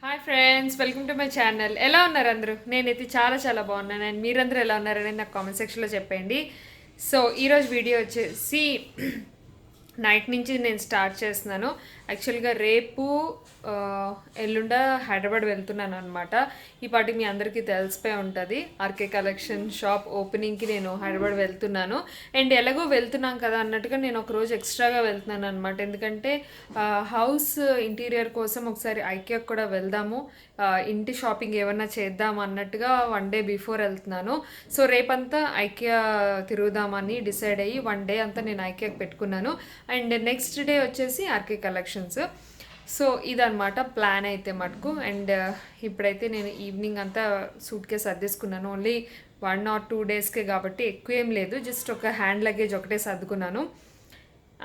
Hi friends, welcome to my channel. ఎలా ఉన్నారు అందరూ? నేనైతే చాలా బాగున్నాను. అండ్ మీరందరూ ఎలా ఉన్నారనేది నాకు కామెంట్ సెక్షన్లో చెప్పండి. సో ఈరోజు వీడియో వచ్చేసి నైట్ నుంచి నేను స్టార్ట్ చేస్తున్నాను. యాక్చువల్గా రేపు ఎల్లుండ హైదరాబాద్ వెళ్తున్నాను అనమాట. ఈ పాటి మీ అందరికీ తెలిసిపోయి ఉంటుంది. ఆర్కే కలెక్షన్ షాప్ ఓపెనింగ్కి నేను హైదరాబాద్ వెళ్తున్నాను. అండ్ ఎలాగో వెళ్తున్నాం కదా అన్నట్టుగా నేను ఒక రోజు ఎక్స్ట్రాగా వెళ్తున్నాను అనమాట. ఎందుకంటే హౌస్ ఇంటీరియర్ కోసం ఒకసారి ఐకియాకి కూడా వెళ్దాము, ఇంటి షాపింగ్ ఏమన్నా చేద్దాం అన్నట్టుగా 1 డే బిఫోర్ వెళ్తున్నాను. సో రేపంతా ఐకియా తిరుగుదామని డిసైడ్ అయ్యి 1 డే అంతా నేను ఐకియాకి పెట్టుకున్నాను. అండ్ నెక్స్ట్ డే వచ్చేసి ఆర్కే కలెక్షన్స్. సో ఇదనమాట ప్లాన్ అయితే మటుకు. అండ్ ఇప్పుడైతే నేను ఈవినింగ్ అంతా సూట్ కేసు సర్దేసుకున్నాను. ఓన్లీ 1 or 2 డేస్కే కాబట్టి ఎక్కువ ఏం లేదు, జస్ట్ ఒక హ్యాండ్ లగేజ్ ఒకటే సర్దుకున్నాను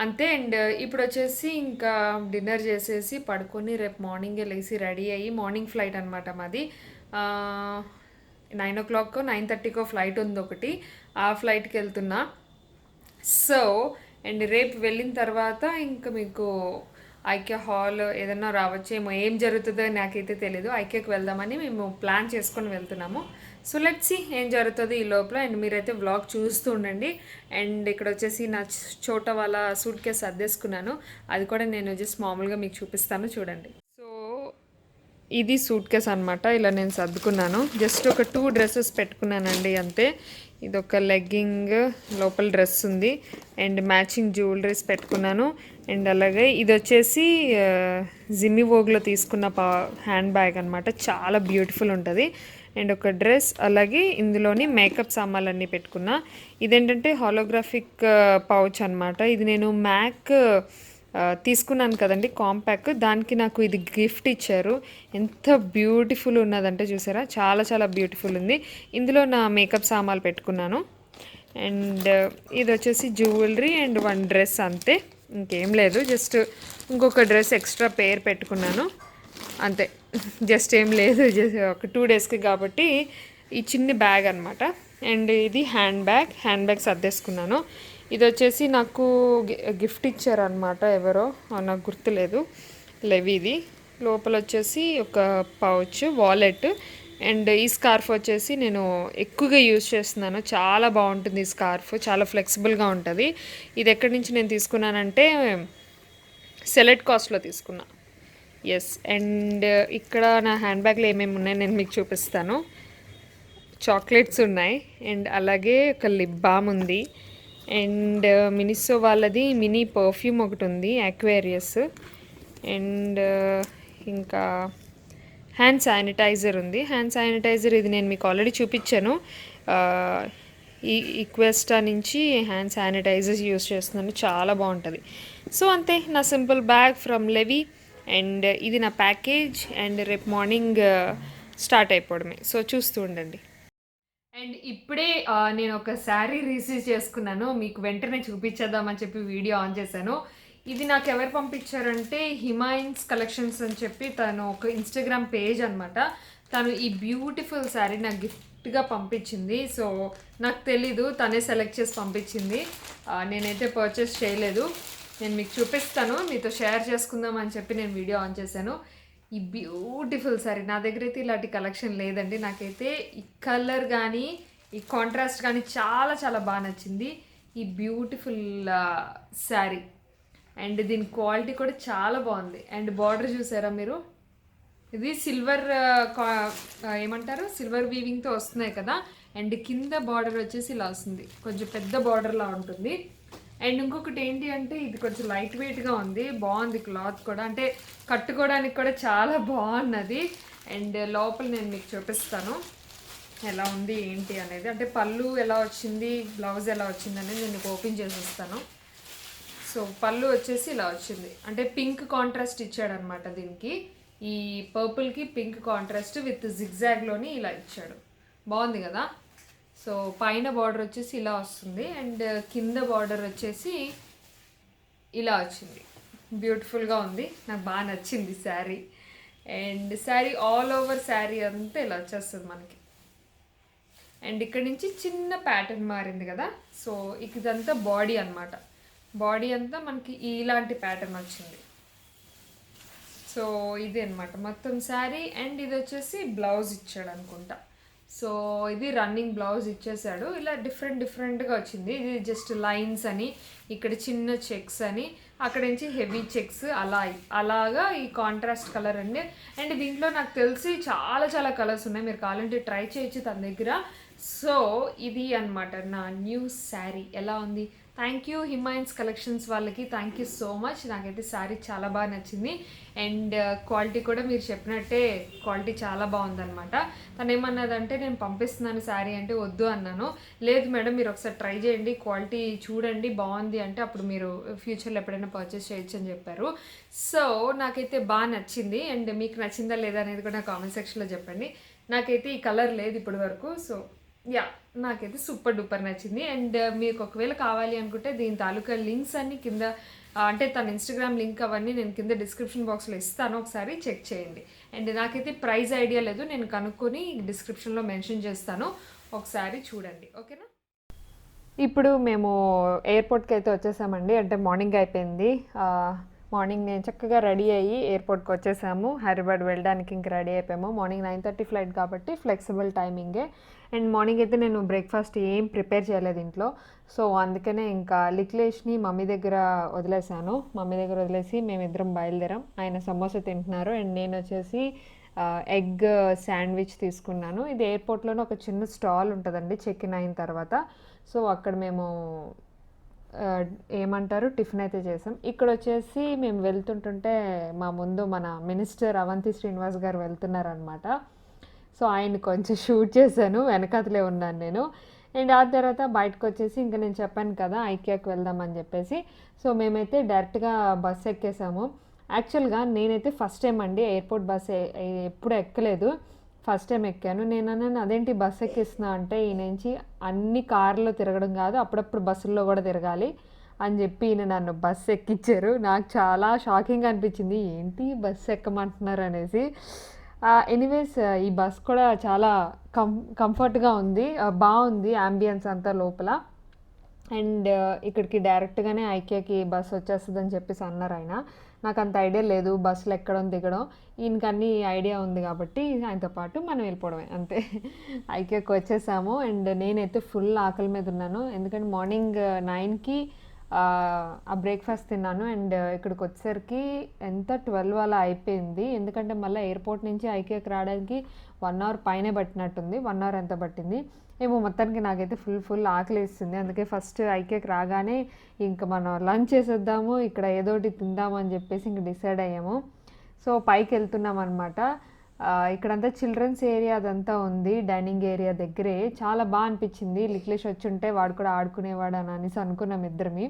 అంతే. అండ్ ఇప్పుడు వచ్చేసి ఇంకా డిన్నర్ చేసేసి పడుకొని రేపు మార్నింగే లేచి రెడీ అయ్యి, మార్నింగ్ ఫ్లైట్ అనమాట మాది. 9 o'clock 9:30 ఫ్లైట్ ఉంది ఒకటి, ఆ ఫ్లైట్కి వెళ్తున్నా. సో అండ్ రేపు వెళ్ళిన తర్వాత ఇంకా మీకు ఐకియా హాల్ ఏదన్నా రావచ్చేమో, ఏం జరుగుతుందో నాకైతే తెలీదు. ఐకియాకి వెళ్దామని మేము ప్లాన్ చేసుకొని వెళ్తున్నాము. సో లెట్స్ సీ ఏం జరుగుతుంది ఈ లోపల. అండ్ మీరైతే వ్లాగ్ చూస్తూ ఉండండి. అండ్ ఇక్కడ వచ్చేసి నా చోట వాళ్ళ సూట్ కేసు సర్దేసుకున్నాను, అది కూడా నేను జస్ట్ మామూలుగా మీకు చూపిస్తాను చూడండి. సో ఇది సూట్ కేస్ అనమాట. ఇలా నేను సర్దుకున్నాను. జస్ట్ ఒక 2 డ్రెస్సెస్ పెట్టుకున్నానండి అంతే. ఇది ఒక లెగ్గింగ్, లోపల డ్రెస్ ఉంది, అండ్ మ్యాచింగ్ జ్యువెలరీస్ పెట్టుకున్నాను. అండ్ అలాగే ఇది వచ్చేసి జిమ్మి వోగ్లో తీసుకున్న హ్యాండ్ బ్యాగ్ అనమాట. చాలా బ్యూటిఫుల్ ఉంటుంది. అండ్ ఒక డ్రెస్, అలాగే ఇందులోని మేకప్ సామాన్లన్నీ పెట్టుకున్నా. ఇదేంటంటే హాలోగ్రాఫిక్ పౌచ్ అనమాట. ఇది నేను మ్యాక్ తీసుకున్నాను కదండి, కాంపాక్, దానికి నాకు ఇది గిఫ్ట్ ఇచ్చారు. ఎంత బ్యూటిఫుల్ ఉన్నదంటే చూసారా, చాలా బ్యూటిఫుల్ ఉంది. ఇందులో నా మేకప్ సామాన్లు పెట్టుకున్నాను. అండ్ ఇది వచ్చేసి జ్యువెలరీ అండ్ 1 డ్రెస్ అంతే, ఇంకేం లేదు. జస్ట్ ఇంకొక డ్రెస్ ఎక్స్ట్రా పేర్ పెట్టుకున్నాను అంతే. జస్ట్ ఏం లేదు, జస్ట్ ఒక 2 డేస్కి కాబట్టి ఈ చిన్ని బ్యాగ్ అనమాట. అండ్ ఇది హ్యాండ్ బ్యాగ్ సర్దేసుకున్నాను. ఇది వచ్చేసి నాకు గిఫ్ట్ ఇచ్చారనమాట, ఎవరో నాకు గుర్తులేదు. ఇది లోపల వచ్చేసి ఒక పౌచ్, వాలెట్. అండ్ ఈ స్కార్ఫ్ వచ్చేసి నేను ఎక్కువగా యూజ్ చేస్తున్నాను, చాలా బాగుంటుంది ఈ స్కార్ఫ్, చాలా ఫ్లెక్సిబుల్గా ఉంటుంది. ఇది ఎక్కడి నుంచి నేను తీసుకున్నానంటే సెలెక్ట్ కాస్ట్లో తీసుకున్నా. ఎస్. అండ్ ఇక్కడ నా హ్యాండ్ బ్యాగ్లో ఏమేమి ఉన్నాయి నేను మీకు చూపిస్తాను. చాక్లెట్స్ ఉన్నాయి, అండ్ అలాగే ఒక లిప్ బామ్ ఉంది, అండ్ మినిసో వాళ్ళది మినీ పర్ఫ్యూమ్ ఒకటి ఉంది, అక్వేరియస్. అండ్ ఇంకా హ్యాండ్ శానిటైజర్ ఉంది. హ్యాండ్ శానిటైజర్ ఇది నేను మీకు ఆల్రెడీ చూపించాను. ఈ ఈక్వెస్టా నుంచి హ్యాండ్ శానిటైజర్స్ యూస్ చేస్తున్నాను, చాలా బాగుంటుంది. సో అంతే, నా simple bag from levy. And ఇది నా ప్యాకేజ్. అండ్ రేపు మార్నింగ్ స్టార్ట్ అయిపోవడమే. సో చూస్తూ ఉండండి. అండ్ ఇప్పుడే నేను ఒక శారీ రిసీవ్ చేసుకున్నాను, మీకు వెంటనే చూపించేద్దామని చెప్పి వీడియో ఆన్ చేశాను. ఇది నాకు ఎవరు పంపించారంటే హిమాయిన్స్ కలెక్షన్స్ అని చెప్పి, తను ఒక ఇన్స్టాగ్రామ్ పేజ్ అనమాట. తను ఈ బ్యూటిఫుల్ శారీ నాకు గిఫ్ట్గా పంపించింది. సో నాకు తెలీదు, తనే సెలెక్ట్ చేసి పంపించింది. నేనైతే పర్చేస్ చేయలేదు. నేను మీకు చూపిస్తాను, మీతో షేర్ చేసుకుందాం అని చెప్పి నేను వీడియో ఆన్ చేశాను. ఈ బ్యూటిఫుల్ శారీ, నా దగ్గర అయితే ఇలాంటి కలెక్షన్ లేదండి. నాకైతే ఈ కలర్ కానీ ఈ కాంట్రాస్ట్ కానీ చాలా బాగా నచ్చింది ఈ బ్యూటిఫుల్ శారీ. అండ్ దీని క్వాలిటీ కూడా చాలా బాగుంది. అండ్ బార్డర్ చూసారా మీరు, ఇది సిల్వర్ ఏమంటారు, సిల్వర్ వీవింగ్తో వస్తున్నాయి కదా. అండ్ కింద బార్డర్ వచ్చేసి ఇలా వస్తుంది, కొంచెం పెద్ద బార్డర్లా ఉంటుంది. అండ్ ఇంకొకటి ఏంటి అంటే ఇది కొంచెం లైట్ వెయిట్గా ఉంది, బాగుంది క్లాత్ కూడా, అంటే కట్టుకోవడానికి కూడా చాలా బాగున్నది. అండ్ లోపల నేను మీకు చూపిస్తాను ఎలా ఉంది ఏంటి అనేది, అంటే పళ్ళు ఎలా వచ్చింది, బ్లౌజ్ ఎలా వచ్చింది అనేది నేను ఓపెన్ చేసేస్తాను. సో పళ్ళు వచ్చేసి ఇలా వచ్చింది, అంటే పింక్ కాంట్రాస్ట్ ఇచ్చాడనమాట దీనికి. ఈ పర్పుల్కి పింక్ కాంట్రాస్ట్ విత్ జిగ్జాగ్లోని ఇలా ఇచ్చాడు, బాగుంది కదా. సో పైన బార్డర్ వచ్చేసి ఇలా వస్తుంది, అండ్ కింద బార్డర్ వచ్చేసి ఇలా వచ్చింది. బ్యూటిఫుల్గా ఉంది, నాకు బాగా నచ్చింది sari. And sari all over sari అంతా ఇలా వచ్చేస్తుంది మనకి. అండ్ ఇక్కడ నుంచి చిన్న ప్యాటర్న్ మారింది కదా. సో ఇదంతా బాడీ అనమాట, బాడీ అంతా మనకి ఇలాంటి ప్యాటర్న్ వచ్చింది. సో ఇది అనమాట మొత్తం శారీ. అండ్ ఇది వచ్చేసి బ్లౌజ్ ఇచ్చాడు అనుకుంటా. సో ఇది రన్నింగ్ బ్లౌజ్ ఇచ్చేసాడు. ఇలా డిఫరెంట్గా వచ్చింది. ఇది జస్ట్ లైన్స్ అని, ఇక్కడ చిన్న చెక్స్ అని, అక్కడ నుంచి హెవీ చెక్స్ అలాగా ఈ కాంట్రాస్ట్ కలర్ అండి. అండ్ దీంట్లో నాకు తెలిసి చాలా కలర్స్ ఉన్నాయి, మీరు కావాలంటే ట్రై చేయొచ్చు తన దగ్గర. సో ఇది అనమాట నా న్యూ శారీ. ఎలా ఉంది? థ్యాంక్ యూ హిమాయన్స్ కలెక్షన్స్ వాళ్ళకి, థ్యాంక్ యూ సో మచ్. నాకైతే శారీ చాలా బాగా నచ్చింది. అండ్ క్వాలిటీ కూడా మీరు చెప్పినట్టే క్వాలిటీ చాలా బాగుందనమాట. తను ఏమన్నదంటే నేను పంపిస్తున్నాను శారీ అంటే వద్దు అన్నాను. లేదు మేడం మీరు ఒకసారి ట్రై చేయండి, క్వాలిటీ చూడండి బాగుంది అంటే అప్పుడు మీరు ఫ్యూచర్లో ఎప్పుడైనా పర్చేస్ చేయొచ్చు అని చెప్పారు. సో నాకైతే బాగా నచ్చింది. అండ్ మీకు నచ్చిందా లేదా అనేది కూడా కామెంట్ సెక్షన్లో చెప్పండి. నాకైతే ఈ కలర్ లేదు ఇప్పటి వరకు. సో యా, నాకైతే సూపర్ డూపర్ నచ్చింది. అండ్ మీకు ఒకవేళ కావాలి అనుకుంటే దీని తాలూకా లింక్స్ అన్ని కింద, అంటే తన ఇన్స్టాగ్రామ్ లింక్ అవన్నీ నేను కింద డిస్క్రిప్షన్ బాక్స్లో ఇస్తాను, ఒకసారి చెక్ చేయండి. అండ్ నాకైతే ప్రైస్ ఐడియా లేదు, నేను కనుక్కొని డిస్క్రిప్షన్లో మెన్షన్ చేస్తాను, ఒకసారి చూడండి. ఓకేనా? ఇప్పుడు మేము ఎయిర్పోర్ట్కి అయితే వచ్చేసామండి. అంటే మార్నింగ్ అయిపోయింది. మార్నింగ్ నేను చక్కగా రెడీ అయ్యి ఎయిర్పోర్ట్కి వచ్చేసాము. హైదరాబాద్ వెళ్ళడానికి ఇంక రెడీ అయిపోయాము. మార్నింగ్ 9:30 ఫ్లైట్ కాబట్టి ఫ్లెక్సిబుల్ టైమింగే. అండ్ మార్నింగ్ అయితే నేను బ్రేక్ఫాస్ట్ ఏం ప్రిపేర్ చేయలేదు ఇంట్లో. సో అందుకనే ఇంకా లిక్లేష్ని మమ్మీ దగ్గర వదిలేసాను. మమ్మీ దగ్గర వదిలేసి మేమిద్దరం బయలుదేరాం. ఆయన సమోసా తింటున్నారు అండ్ నేను వచ్చేసి ఎగ్ శాండ్విచ్ తీసుకున్నాను. ఇది ఎయిర్పోర్ట్లోనే ఒక చిన్న స్టాల్ ఉంటుందండి చెక్ ఇన్ అయిన తర్వాత. సో అక్కడ మేము ఏమంటారు టిఫిన్ అయితే చేసాం. ఇక్కడ వచ్చేసి మేము వెళ్తుంటుంటే మా ముందు మన మినిస్టర్ అవంతి శ్రీనివాస్ గారు వెళ్తున్నారనమాట. సో ఆయన కొంచెం షూట్ చేశాను, వెనకాతలే ఉన్నాను నేను. అండ్ ఆ తర్వాత బయటకు వచ్చేసి ఇంకా నేను చెప్పాను కదా ఐకియాకి వెళ్దామని చెప్పేసి. సో మేమైతే డైరెక్ట్గా బస్ ఎక్కేసాము. యాక్చువల్గా నేనైతే ఫస్ట్ టైం అండి ఎయిర్పోర్ట్ బస్ ఎప్పుడు ఎక్కలేదు, ఫస్ట్ టైం ఎక్కాను. నేను అన్నాను అదేంటి బస్ ఎక్కిస్తున్నా అంటే, ఈ నుంచి అన్ని కార్లో తిరగడం కాదు అప్పుడప్పుడు బస్సుల్లో కూడా తిరగాలి అని చెప్పి ఈయన నన్ను బస్సు ఎక్కించారు. నాకు చాలా షాకింగ్ అనిపించింది, ఏంటి బస్సు ఎక్కమంటున్నారు అనేసి. ఎనీవేస్ ఈ బస్ కూడా చాలా కంఫర్ట్గా ఉంది, బాగుంది యాంబియన్స్ అంతా లోపల. అండ్ ఇక్కడికి డైరెక్ట్గానే ఐకియాకి బస్ వచ్చేస్తుందని చెప్పేసి అన్నారు ఆయన. నాకు అంత ఐడియా లేదు బస్సులు ఎక్కడం దిగడం, ఈయనకి అన్ని ఐడియా ఉంది కాబట్టి ఆయనతో పాటు మనం వెళ్ళిపోవడమే అంతే. ఐకియాకి వచ్చేసాము. అండ్ నేనైతే ఫుల్ ఆకలి మీద ఉన్నాను, ఎందుకంటే మార్నింగ్ 9కి ఆ బ్రేక్ఫాస్ట్ తిన్నాను. అండ్ ఇక్కడికి వచ్చేసరికి ఎంత 12 అలా అయిపోయింది, ఎందుకంటే మళ్ళీ ఎయిర్పోర్ట్ నుంచి ఐకియాకి రావడానికి 1 అవర్ పైనే పట్టినట్టుంది. 1 అవర్ ఎంత పట్టింది ఏమో, మొత్తానికి నాకైతే ఫుల్ ఆకలి వేస్తుంది. అందుకే ఫస్ట్ ఐకియాకి రాగానే ఇంకా మనం లంచ్ చేసేద్దాము, ఇక్కడ ఏదోటి తిందాము అని చెప్పేసి ఇంక డిసైడ్ అయ్యాము. సో పైకి వెళ్తున్నాం అనమాట. ఇక్కడంతా చిల్డ్రన్స్ ఏరియా అదంతా ఉంది, డైనింగ్ ఏరియా దగ్గరే. చాలా బాగా అనిపించింది. లిక్లేష్ వచ్చి ఉంటే వాడు కూడా ఆడుకునేవాడు అని అనేసి అనుకున్నాం ఇద్దరిని.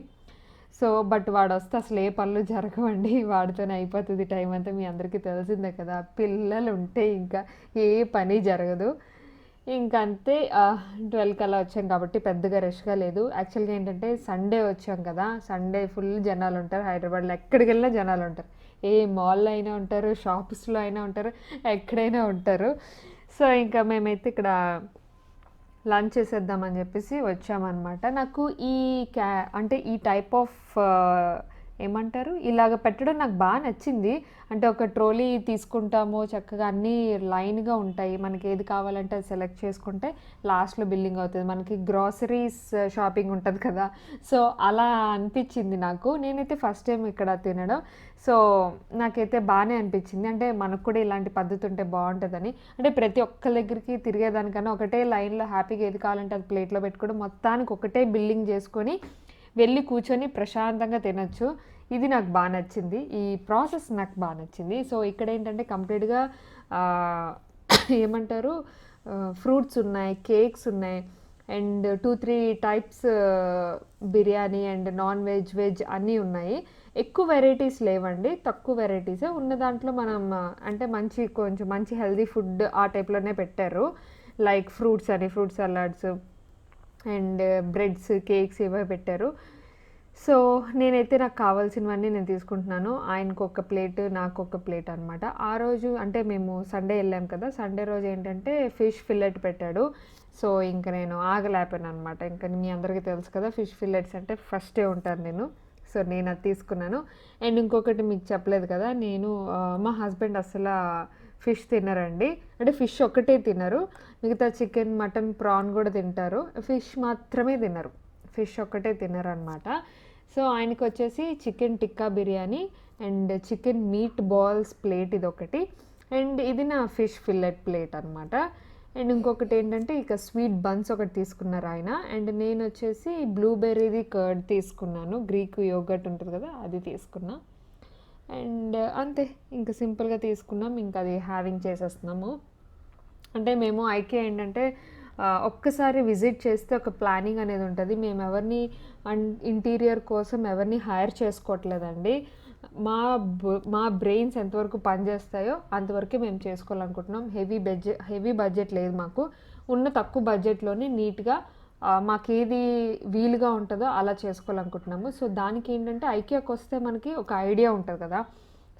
సో బట్ వాడు వస్తే అసలు ఏ పనులు జరగవండి, వాడితోనే అయిపోతుంది టైం అంతా. మీ అందరికీ తెలిసిందే కదా, పిల్లలు ఉంటే ఇంకా ఏ పని జరగదు. ఇంకంతే 12కి అలా వచ్చాం కాబట్టి పెద్దగా రష్గా లేదు. యాక్చువల్గా ఏంటంటే సండే వచ్చాం కదా, సండే ఫుల్ జనాలు ఉంటారు హైదరాబాద్లో, ఎక్కడికి వెళ్ళినా జనాలు ఉంటారు. ఏ మాల్లో అయినా ఉంటారు, షాప్స్లో అయినా ఉంటారు, ఎక్కడైనా ఉంటారు. సో ఇంకా మేమైతే ఇక్కడ లంచ్ చేసేద్దామని చెప్పేసి వచ్చామన్నమాట. నాకు అంటే ఈ టైప్ ఆఫ్ ఏమంటారు ఇలాగ పెట్టడం నాకు బాగా నచ్చింది. అంటే ఒక ట్రోలీ తీసుకుంటాము, చక్కగా అన్నీ లైన్గా ఉంటాయి, మనకి ఏది కావాలంటే అది సెలెక్ట్ చేసుకుంటే లాస్ట్లో బిల్లింగ్ అవుతుంది. మనకి గ్రాసరీస్ షాపింగ్ ఉంటుంది కదా, సో అలా అనిపించింది నాకు. నేనైతే ఫస్ట్ టైం ఇక్కడ తినడం, సో నాకైతే బాగానే అనిపించింది. అంటే మనకు కూడా ఇలాంటి పద్ధతి ఉంటే బాగుంటుందని. అంటే ప్రతి ఒక్క దగ్గరికి తిరిగేదానికన్నా ఒకటే లైన్లో హ్యాపీగా ఏది కావాలంటే అది ప్లేట్లో పెట్టుకోవడం, మొత్తానికి ఒకటే బిల్లింగ్ చేసుకొని వెళ్ళి కూర్చొని ప్రశాంతంగా తినచ్చు. ఇది నాకు బాగా నచ్చింది, ఈ ప్రాసెస్ నాకు బాగా నచ్చింది. సో ఇక్కడ ఏంటంటే కంప్లీట్గా ఏమంటారు ఫ్రూట్స్ ఉన్నాయి, కేక్స్ ఉన్నాయి, and 2-3 types biryani and non veg veg అన్నీ ఉన్నాయి. ఎక్కువ వెరైటీస్ లేవండి, తక్కువ వెరైటీసే ఉన్న. దాంట్లో మనం అంటే కొంచెం మంచి హెల్దీ ఫుడ్ ఆ టైప్లోనే పెట్టారు. లైక్ ఫ్రూట్స్ అని, fruit salads and breads, cakes ఇవే పెట్టారు. సో నేనైతే నాకు కావాల్సినవన్నీ నేను తీసుకుంటున్నాను. ఆయనకు ఒక ప్లేట్, నాకు ఒక ప్లేట్ అనమాట. ఆ రోజు అంటే మేము సండే వెళ్ళాం కదా, సండే రోజు ఏంటంటే ఫిష్ ఫిల్లెట్ పెట్టాడు. సో ఇంకా నేను ఆగలేపాను అనమాట. ఇంకా మీ అందరికీ తెలుసు కదా ఫిష్ ఫిల్లెట్స్ అంటే ఫస్టే ఉంటాను నేను. సో నేను అది తీసుకున్నాను. అండ్ ఇంకొకటి మీకు చెప్పలేదు కదా, నేను మా హస్బెండ్ అసలు ఫిష్ తినరండి. అంటే ఫిష్ ఒక్కటే తినరు, మిగతా చికెన్, మటన్, ప్రాన్ కూడా తింటారు. ఫిష్ మాత్రమే తినరు, ఫిష్ ఒక్కటే తినరు అనమాట. సో ఆయనకి వచ్చేసి chicken tikka biryani and chicken meat balls plate ఇది ఒకటి, అండ్ ఇది నా ఫిష్ ఫిల్లెట్ ప్లేట్ అనమాట. అండ్ ఇంకొకటి ఏంటంటే ఇక స్వీట్ బన్స్ ఒకటి తీసుకున్నారు ఆయన. అండ్ నేను వచ్చేసి బ్లూబెర్రీది కర్డ్ తీసుకున్నాను, గ్రీక్ యోగర్ట్ ఉంటుంది కదా అది తీసుకున్నా. అండ్ అంతే, ఇంకా సింపుల్గా తీసుకున్నాం, ఇంకా అది హ్యావింగ్ చేసేస్తున్నాము. అంటే మేము ఐకే ఏంటంటే ఒక్కసారి విజిట్ చేస్తే ఒక ప్లానింగ్ అనేది ఉంటుంది. మేము ఎవరిని ఇంటీరియర్ కోసం ఎవరిని హైర్ చేసుకోవట్లేదండి. మా బ్రెయిన్స్ ఎంతవరకు పనిచేస్తాయో అంతవరకే మేము చేసుకోవాలనుకుంటున్నాం. హెవీ బడ్జెట్ లేదు మాకు, ఉన్న తక్కువ బడ్జెట్లోనే నీట్గా మాకేది వీలుగా ఉంటుందో అలా చేసుకోవాలనుకుంటున్నాము. సో దానికి ఏంటంటే ఐకియాకి వస్తే మనకి ఒక ఐడియా ఉంటుంది కదా,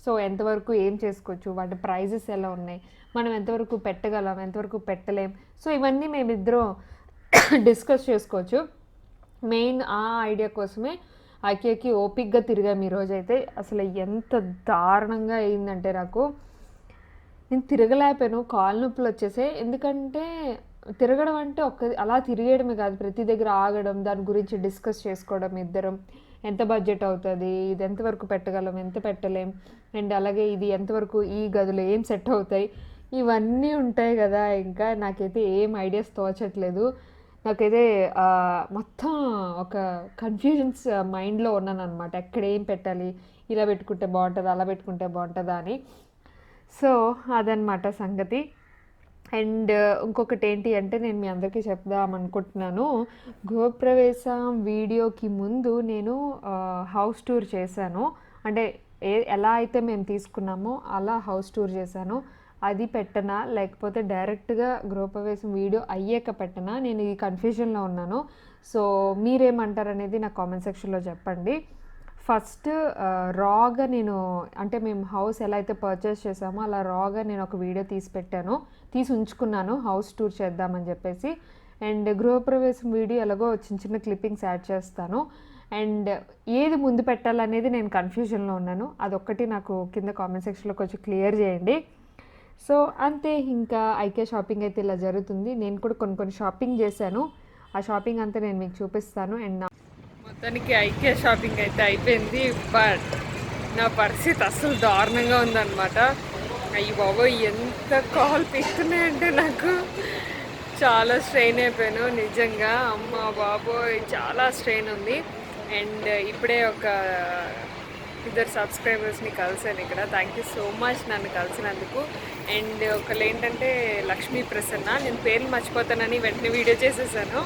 సో ఎంతవరకు ఏం చేసుకోవచ్చు, వాటి ప్రైజెస్ ఎలా ఉన్నాయి, మనం ఎంతవరకు పెట్టగలం, ఎంతవరకు పెట్టలేం, సో ఇవన్నీ మేమిద్దరం డిస్కస్ చేసుకోవచ్చు. మెయిన్ ఆ ఐడియా కోసమే ఐకియాకి ఓపిక్గా తిరిగాము ఈరోజైతే. అసలు ఎంత దారుణంగా అయిందంటే నేను తిరగలేకపోయాను, కాళ్ళ నొప్పులు వచ్చేసాయి. ఎందుకంటే తిరగడం అంటే అలా తిరిగేయడమే కాదు, ప్రతి దగ్గర ఆగడం, దాని గురించి డిస్కస్ చేసుకోవడం ఇద్దరం. ఎంత బడ్జెట్ అవుతుంది, ఇది ఎంతవరకు పెట్టగలం, ఎంత పెట్టలేం, అండ్ అలాగే ఇది ఎంతవరకు ఈ గదులు ఏం సెట్ అవుతాయి, ఇవన్నీ ఉంటాయి కదా. ఇంకా నాకైతే ఏం ఐడియాస్ తోచట్లేదు. నాకైతే మొత్తం ఒక కన్ఫ్యూజన్స్ మైండ్లో ఉన్నాను అనమాట. ఎక్కడ ఏం పెట్టాలి, ఇలా పెట్టుకుంటే బాగుంటుందా, అలా పెట్టుకుంటే బాగుంటుందా అని. సో అదనమాట సంగతి. అండ్ ఇంకొకటి ఏంటి అంటే నేను మీ అందరికీ చెప్దాం అనుకుంటున్నాను, గృహప్రవేశం వీడియోకి ముందు నేను హౌస్ టూర్ చేశాను. అంటే ఎలా అయితే మేము తీసుకున్నామో అలా హౌస్ టూర్ చేశాను. అది పెట్టనా లేకపోతే డైరెక్ట్గా గృహప్రవేశం వీడియో అయ్యాక పెట్టనా, నేను ఈ కన్ఫ్యూజన్లో ఉన్నాను. సో మీరేమంటారు అనేది నా కామెంట్ సెక్షన్లో చెప్పండి. ఫస్ట్ రాగా నేను అంటే మేము హౌస్ ఎలా అయితే పర్చేస్ చేసామో అలా రాగా నేను ఒక వీడియో తీసి ఉంచుకున్నాను హౌస్ టూర్ చేద్దామని చెప్పేసి. అండ్ గృహప్రవేశం వీడియో ఎలాగో చిన్న చిన్న క్లిప్పింగ్స్ యాడ్ చేస్తాను. అండ్ ఏది ముందు పెట్టాలనేది నేను కన్ఫ్యూజన్లో ఉన్నాను, అదొక్కటి నాకు కింద కామెంట్ సెక్షన్లో కొంచెం క్లియర్ చేయండి. సో అంతే, ఇంకా ఐకే షాపింగ్ అయితే ఇలా జరుగుతుంది. నేను కూడా కొన్ని షాపింగ్ చేశాను, ఆ షాపింగ్ అంతా నేను మీకు చూపిస్తాను. అండ్ మొత్తానికి ఐకే షాపింగ్ అయితే అయిపోయింది, బట్ నా పరిస్థితి అసలు దారుణంగా ఉందన్నమాట. అయ్యి బాబోయ్ ఎంత కాల్ పిస్తున్నాయంటే నాకు చాలా స్ట్రెయిన్ అయిపోయాను నిజంగా. అమ్మ బాబోయ్ చాలా స్ట్రెయిన్ ఉంది. అండ్ ఇప్పుడే ఒక ఇద్దరు సబ్స్క్రైబర్స్ని కలిసాను ఇక్కడ, థ్యాంక్ యూ సో మచ్ నన్ను కలిసినందుకు. అండ్ ఒకళ్ళు ఏంటంటే లక్ష్మీ ప్రసన్న, నేను పేర్లు మర్చిపోతానని వెంటనే వీడియో చేసేసాను.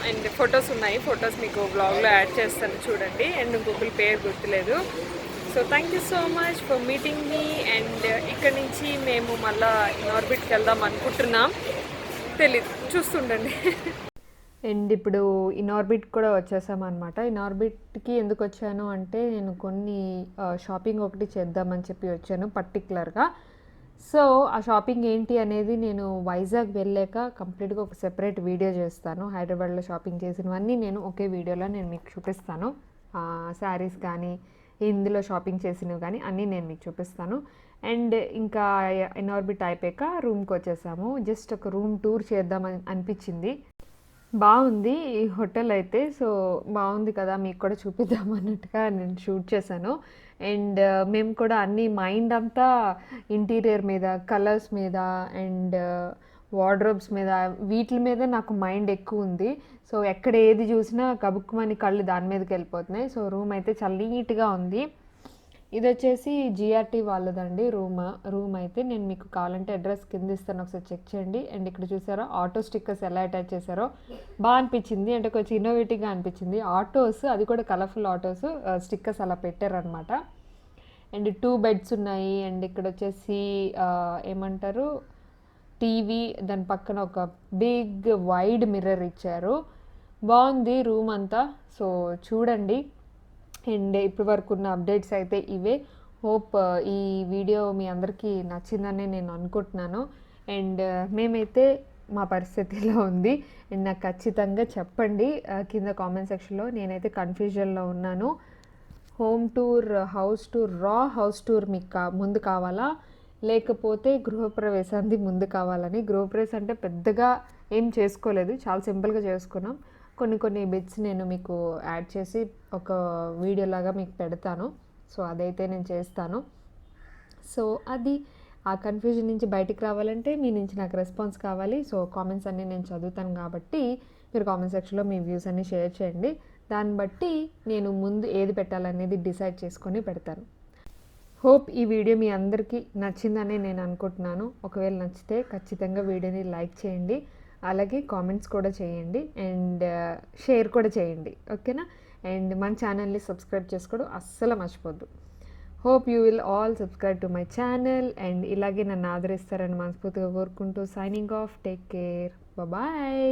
అండ్ ఫొటోస్ ఉన్నాయి, ఫొటోస్ మీకు బ్లాగ్లో యాడ్ చేస్తాను చూడండి. అండ్ ఇంకొకరి పేరు గుర్తులేదు. So thank you so much for meeting me. And ఇక్కడ నుంచి మేము మళ్ళీ ఇన్ఆర్బిట్కి వెళ్దాం అనుకుంటున్నాం, తెలీదు, చూస్తుండండి. అండ్ ఇప్పుడు ఇన్ఆర్బిట్ కూడా వచ్చేసామన్నమాట. ఇన్ఆర్బిట్కి ఎందుకు వచ్చాను అంటే నేను కొన్ని షాపింగ్ ఒకటి చేద్దామని చెప్పి వచ్చాను పర్టికులర్గా. సో ఆ షాపింగ్ ఏంటి అనేది నేను వైజాగ్ వెళ్ళాక కంప్లీట్గా ఒక సెపరేట్ వీడియో చేస్తాను. హైదరాబాద్లో షాపింగ్ చేసినవన్నీ నేను ఒకే వీడియోలో నేను మీకు చూపిస్తాను. శారీస్ కానీ ఇందులో షాపింగ్ చేసినవి కానీ అన్నీ నేను మీకు చూపిస్తాను. అండ్ ఇంకా ఇన్ఆర్బిట్ అయిపోయాక రూమ్కి వచ్చేసాము. జస్ట్ ఒక రూమ్ టూర్ చేద్దామని అనిపించింది. బాగుంది ఈ హోటల్ అయితే, సో బాగుంది కదా మీకు కూడా చూపిద్దాం అన్నట్టుగా నేను షూట్ చేశాను. అండ్ మేము కూడా అన్ని మైండ్ అంతా ఇంటీరియర్ మీద, కలర్స్ మీద అండ్ వార్డ్రోబ్స్ మీద, వీటి మీద నాకు మైండ్ ఎక్కువ ఉంది. సో ఎక్కడ ఏది చూసినా గబుక్కుమని కళ్ళు దాని మీదకి వెళ్ళిపోతున్నాయి. సో రూమ్ అయితే చాలా నీట్గా ఉంది. ఇది వచ్చేసి జిఆర్టీ వాళ్ళదండి రూమ్ అయితే. నేను మీకు కావాలంటే అడ్రస్ కింద ఇస్తాను, ఒకసారి చెక్ చేయండి. అండ్ ఇక్కడ చూసారో ఆటో స్టిక్కర్స్ ఎలా అటాచ్ చేశారో బాగా అనిపించింది, అంటే కొంచెం ఇన్నోవేటివ్గా అనిపించింది. ఆటోస్, అది కూడా కలర్ఫుల్ ఆటోస్, స్టిక్కర్స్ అలా పెట్టారనమాట. అండ్ 2 బెడ్స్ ఉన్నాయి. అండ్ ఇక్కడ వచ్చేసి ఏమంటారు టీవీ, దాని పక్కన ఒక బిగ్ వైడ్ మిర్రర్ ఇచ్చారు. బాగుంది రూమ్ అంతా, సో చూడండి. అండ్ ఇప్పటి వరకు ఉన్న అప్డేట్స్ అయితే ఇవే. హోప్ ఈ వీడియో మీ అందరికీ నచ్చిందని నేను అనుకుంటున్నాను. అండ్ మేమైతే మా పరిస్థితి ఇలా ఉంది. అండ్ నాకు ఖచ్చితంగా చెప్పండి కింద కామెంట్ సెక్షన్లో. నేనైతే కన్ఫ్యూజన్లో ఉన్నాను. Home tour, house tour, house tour మీకు ముందు కావాలా, లేకపోతే గృహప్రవేశానికి ముందు కావాలని. గృహప్రవేశం అంటే పెద్దగా ఏం చేసుకోలేదు, చాలా సింపుల్గా చేసుకున్నాం. కొన్ని బిట్స్ నేను మీకు యాడ్ చేసి ఒక వీడియో లాగా మీకు పెడతాను. సో అదైతే నేను చేస్తాను. సో అది ఆ కన్ఫ్యూజన్ నుంచి బయటికి రావాలంటే మీ నుంచి నాకు రెస్పాన్స్ కావాలి. సో కామెంట్స్ అన్నీ నేను చదువుతాను కాబట్టి మీరు కామెంట్ సెక్షన్లో మీ వ్యూస్ అన్నీ షేర్ చేయండి. దాన్ని బట్టి నేను ముందు ఏది పెట్టాలనేది డిసైడ్ చేసుకొని పెడతాను. హోప్ ఈ వీడియో మీ అందరికీ నచ్చిందని నేను అనుకుంటున్నాను. ఒకవేళ నచ్చితే ఖచ్చితంగా వీడియోని లైక్ చేయండి, అలాగే కామెంట్స్ కూడా చేయండి, అండ్ షేర్ కూడా చేయండి. ఓకేనా? అండ్ మన ఛానల్ని సబ్స్క్రైబ్ చేసుకోవడం అస్సలు మర్చిపోద్దు. Hope you will all subscribe to my channel. And ఇలాగే నన్ను ఆదరిస్తారని మనస్ఫూర్తిగా కోరుకుంటూ signing off. Take care. Bye.